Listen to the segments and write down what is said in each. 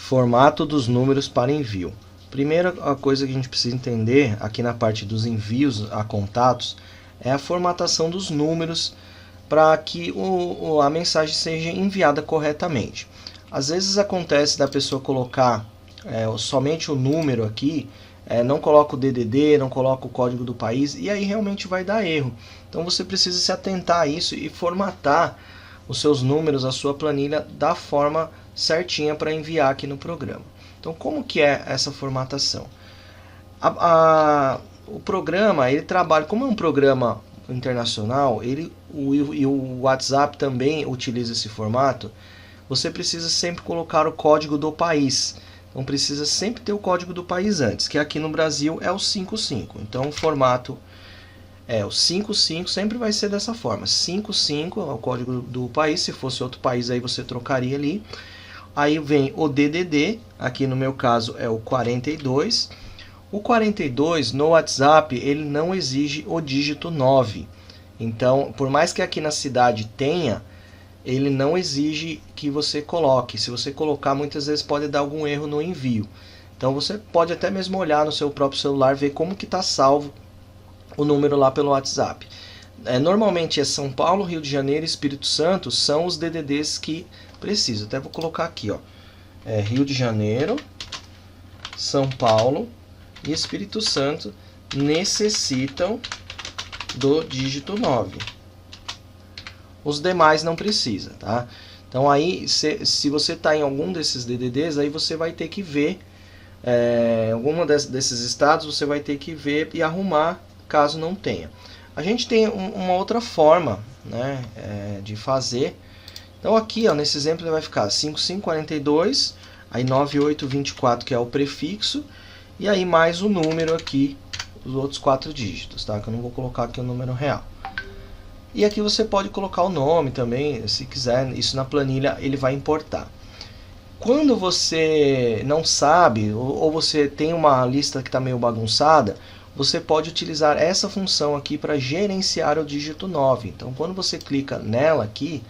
Formato dos números para envio. Primeira coisa que a gente precisa entender aqui na parte dos envios a contatos é a formatação dos números para que a mensagem seja enviada corretamente. Às vezes acontece da pessoa colocar somente o número aqui, não coloca o DDD, não coloca o código do país, e aí realmente vai dar erro. Então você precisa se atentar a isso e formatar os seus números, a sua planilha, da forma certinha para enviar aqui no programa. Então, como que é essa formatação? O programa, ele trabalha, como é um programa internacional, e o WhatsApp também utiliza esse formato, você precisa sempre colocar o código do país. Então, precisa sempre ter o código do país antes, que aqui no Brasil é o 55. Então, o formato o 55 sempre vai ser dessa forma. 55 é o código do país, se fosse outro país aí você trocaria ali. Aí vem o DDD, aqui no meu caso é o 42. O 42 no WhatsApp ele não exige o dígito 9. Então, por mais que aqui na cidade tenha, ele não exige que você coloque. Se você colocar, muitas vezes pode dar algum erro no envio. Então você pode até mesmo olhar no seu próprio celular, ver como que está salvo o número lá pelo WhatsApp. Normalmente é São Paulo, Rio de Janeiro e Espírito Santo, são os DDDs que precisam. Até vou colocar aqui, ó. Rio de Janeiro, São Paulo e Espírito Santo necessitam do dígito 9. Os demais não precisa, tá? Então aí, se você está em algum desses DDDs, aí você vai ter que ver, alguma desses estados você vai ter que ver e arrumar, caso não tenha. A gente tem uma outra forma, né, de fazer. Então aqui, ó, nesse exemplo ele vai ficar 5542, aí 9824, que é o prefixo, e aí mais o número aqui, os outros 4 dígitos, tá? Que eu não vou colocar aqui o número real. E aqui você pode colocar o nome também, se quiser, isso na planilha ele vai importar. Quando você não sabe, ou você tem uma lista que está meio bagunçada, você pode utilizar essa função aqui para gerenciar o dígito 9. Então, quando você clica nela aqui,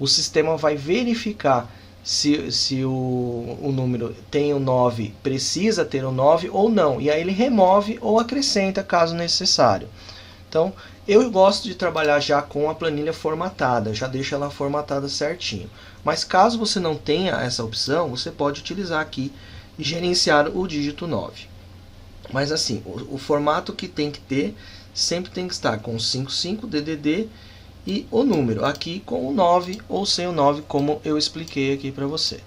o sistema vai verificar se o número tem o 9, precisa ter o 9 ou não. E aí ele remove ou acrescenta caso necessário. Então, eu gosto de trabalhar já com a planilha formatada, já deixo ela formatada certinho. Mas caso você não tenha essa opção, você pode utilizar aqui e gerenciar o dígito 9. Mas assim, o formato que tem que ter, sempre tem que estar com 55 DDD e o número, aqui com o 9 ou sem o 9, como eu expliquei aqui para você.